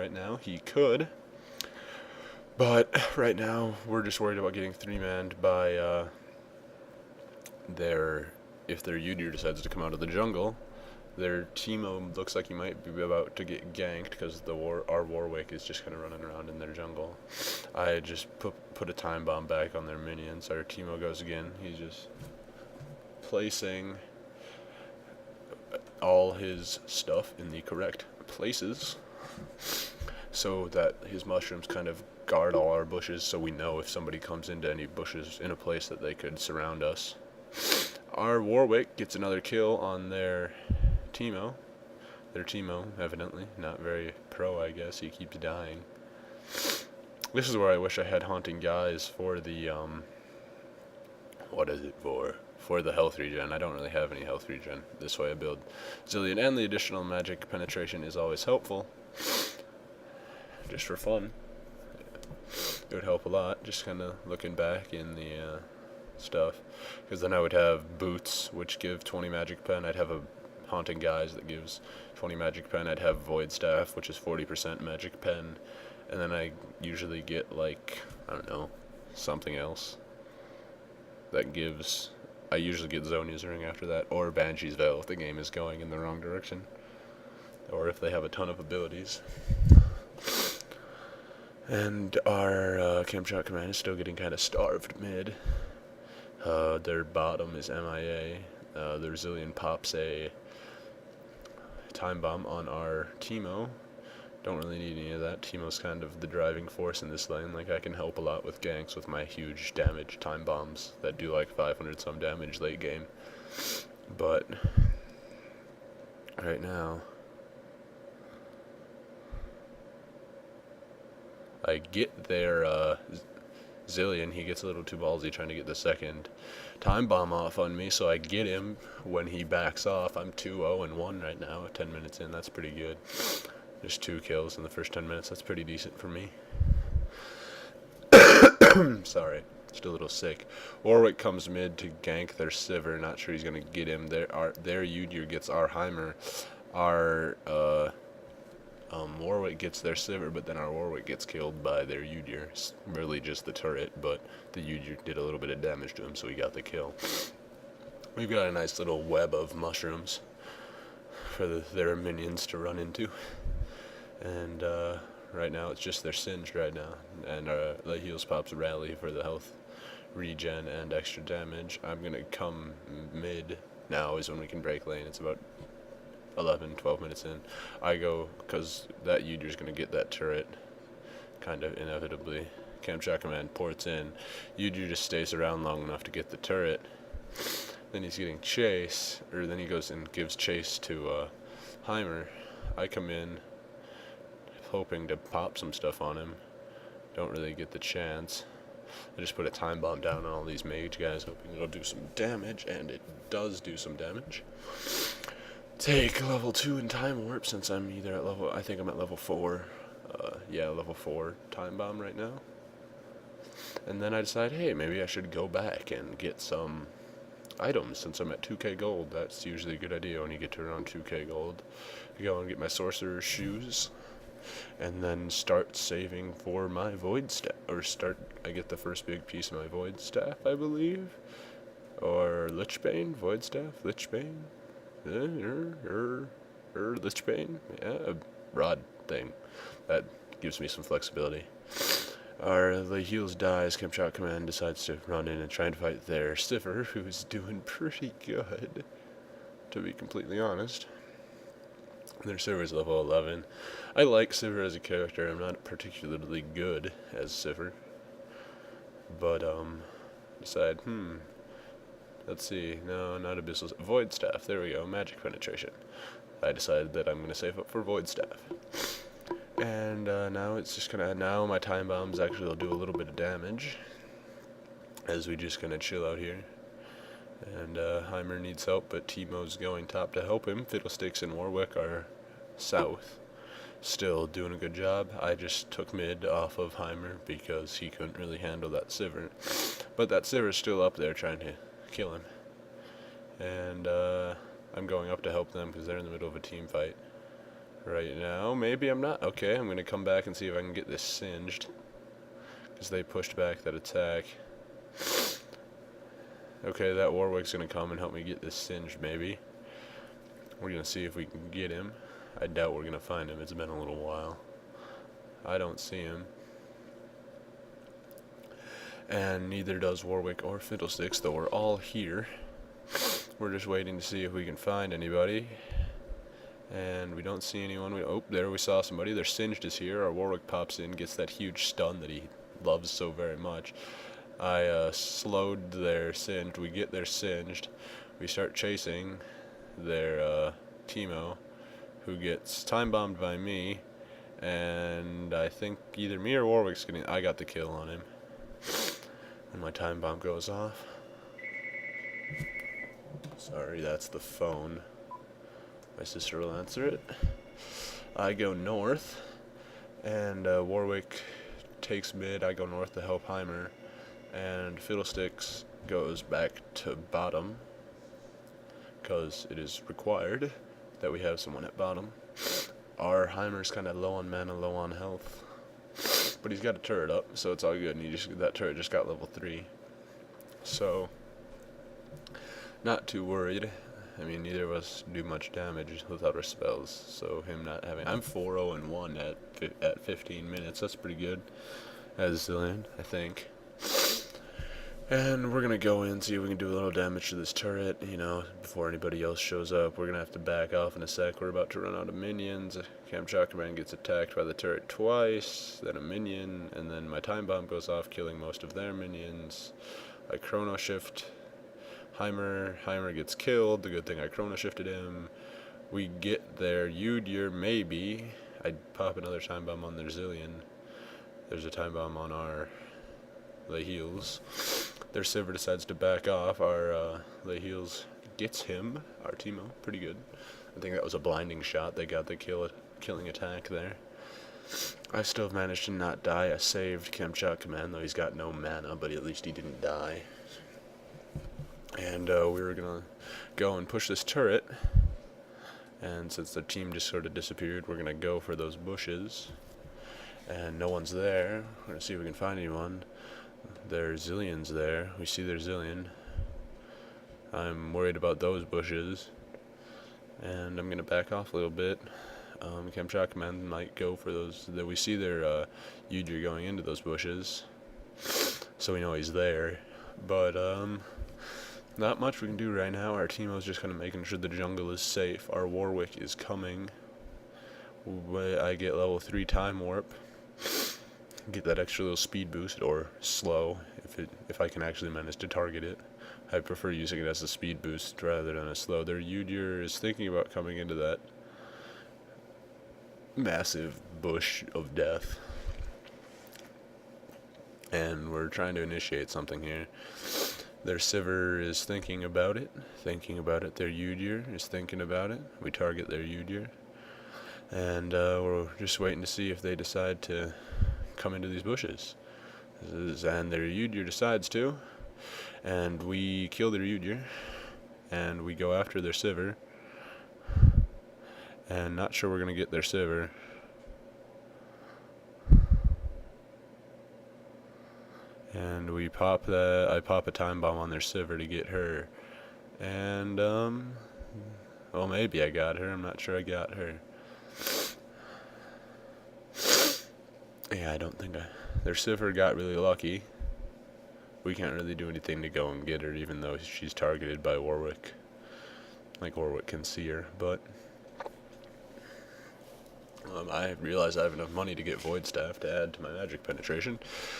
right now. He could, but right now we're just worried about getting three-manned by if their Udyr decides to come out of the jungle. Their Teemo looks like he might be about to get ganked because our Warwick is just kind of running around in their jungle. I just put a time bomb back on their minions. Our Teemo goes again. He's just placing all his stuff in the correct places so that his mushrooms kind of guard all our bushes, so we know if somebody comes into any bushes in a place that they could surround us. Our Warwick gets another kill on their Teemo. Their Teemo, evidently, not very pro, I guess. He keeps dying. This is where I wish I had Haunting Guys for the, what is it for? For the health regen. I don't really have any health regen. This way I build Zilean, and the additional magic penetration is always helpful. Just for fun. It would help a lot, just kind of looking back in the stuff. Because then I would have Boots, which give 20 magic pen. I'd have a Haunting Guys that gives 20 magic pen. I'd have Void Staff, which is 40% magic pen. And then I usually get, like, I don't know, something else that gives... I usually get Zhonya's Ring after that, or Banshee's Veil if the game is going in the wrong direction. Or if they have a ton of abilities. And our Camshot Command is still getting kind of starved mid. Their bottom is MIA. Their Zilean pops a time bomb on our Teemo. Don't really need any of that. Teemo's kind of the driving force in this lane. Like, I can help a lot with ganks with my huge damage time bombs that do like 500 some damage late game. But right now I get their Zilean. He gets a little too ballsy trying to get the second time bomb off on me, so I get him when he backs off. I'm 2-0-1 right now, 10 minutes in. That's pretty good. Just 2 kills in the first 10 minutes. That's pretty decent for me. Sorry, just a little sick. Warwick comes mid to gank their Sivir. Not sure he's gonna get him. Their Udyr gets our Heimer. Our Warwick gets their Sivir, but then our Warwick gets killed by their Udyr. It's really just the turret, but the Udyr did a little bit of damage to him, so he got the kill. We've got a nice little web of mushrooms for their minions to run into. And right now it's just their Singed right now. And the heals pops rally for the health regen and extra damage. I'm going to come mid now is when we can break lane. It's about 11-12 minutes in. I go because that Udyr's going to get that turret kind of inevitably. Camshot Command ports in. Udyr just stays around long enough to get the turret. Then he's getting chase, or then he goes and gives chase to Heimer. I come in hoping to pop some stuff on him. Don't really get the chance. I just put a time bomb down on all these mage guys, hoping it'll do some damage, and it does do some damage. Take level 2 in time warp since I'm either at level, I think I'm at level 4. Yeah, level 4 time bomb right now. And then I decide, hey, maybe I should go back and get some items since I'm at 2k gold. That's usually a good idea when you get to around 2k gold. Go and get my sorcerer's shoes, and then start saving for my void staff, or I get the first big piece of my void staff, I believe, or Lichbane, void staff, Lichbane, Lichbane, yeah, a rod thing, that gives me some flexibility. The heals dies, Camshot Command decides to run in and try and fight their Sivir, who's doing pretty good, to be completely honest. Their Sivir's level 11. I like Sivir as a character. I'm not particularly good as Sivir. But, decide, let's see. No, not Abyssal. Void Staff. There we go. Magic Penetration. I decided that I'm going to save up for Void Staff. And, now it's just gonna, now my time bombs actually will do a little bit of damage. As we just gonna chill out here. And Heimer needs help, but Teemo's going top to help him. Fiddlesticks and Warwick are south. Still doing a good job. I just took mid off of Heimer because he couldn't really handle that Sivir. But that Sivir's still up there trying to kill him. And I'm going up to help them because they're in the middle of a team fight. right now. Maybe I'm not. Okay, I'm going to come back and see if I can get this singed. Because they pushed back that attack. Okay, that Warwick's going to come and help me get this singed, maybe. We're going to see if we can get him. I doubt we're going to find him. It's been a little while. I don't see him. And neither does Warwick or Fiddlesticks, though we're all here. We're just waiting to see if we can find anybody. And we don't see anyone. Oh, there we saw somebody. Their Singed is here. Our Warwick pops in, gets that huge stun that he loves so very much. I slowed their Singed. We get their Singed. We start chasing their Teemo, who gets time bombed by me. And I think either me or Warwick's getting... I got the kill on him. And my time bomb goes off. Sorry, that's the phone. My sister will answer it. I go north, and Warwick takes mid. I go north to help Heimer, and Fiddlesticks goes back to bottom, because it is required that we have someone at bottom. Our Heimer's kind of low on mana, low on health, but he's got a turret up, so it's all good, and that turret just got level 3. So, not too worried. I mean, neither of us do much damage without our spells, so him not having... I'm 4-0-1 at 15 minutes. That's pretty good as Zilean, I think. And we're going to go in, see if we can do a little damage to this turret, you know, before anybody else shows up. We're going to have to back off in a sec. We're about to run out of minions. Kamchatka Man gets attacked by the turret twice, then a minion, and then my time bomb goes off, killing most of their minions. I chrono shift Heimer gets killed. The good thing I chrono shifted him. We get their Udyr, maybe. I'd pop another time bomb on their Zilean. There's a time bomb on our Leheals. Their Sivir decides to back off. Our Leheals gets him. Our Teemo, pretty good. I think that was a blinding shot. They got the killing attack there. I still have managed to not die. I saved Kamchatka Man, though he's got no mana, but at least he didn't die. And we were going to go and push this turret. And since the team just sort of disappeared, we're going to go for those bushes. And no one's there. We're going to see if we can find anyone. Their Zilean's there. We see their Zilean. I'm worried about those bushes. And I'm going to back off a little bit. Kamchatka Man might go for those. We see their Udyr going into those bushes. So we know he's there. But, not much we can do right now. Our Teemo's just kind of making sure the jungle is safe. Our Warwick is coming. I get level 3 time warp. Get that extra little speed boost, or slow, if I can actually manage to target it. I prefer using it as a speed boost rather than a slow. Their Udyr is thinking about coming into that massive bush of death. And we're trying to initiate something here. Their Sivir is thinking about it. Their Udyr is thinking about it. We target their Udyr. And we're just waiting to see if they decide to come into these bushes. And their Udyr decides to. And we kill their Udyr. And we go after their Sivir. And not sure we're going to get their Sivir. And we pop I pop a time bomb on their Sivir to get her. And, well, maybe I got her. I'm not sure I got her. Yeah, I don't think their Sivir got really lucky. We can't really do anything to go and get her, even though she's targeted by Warwick. Like, Warwick can see her, but... I realize I have enough money to get Void Staff to add to my magic penetration.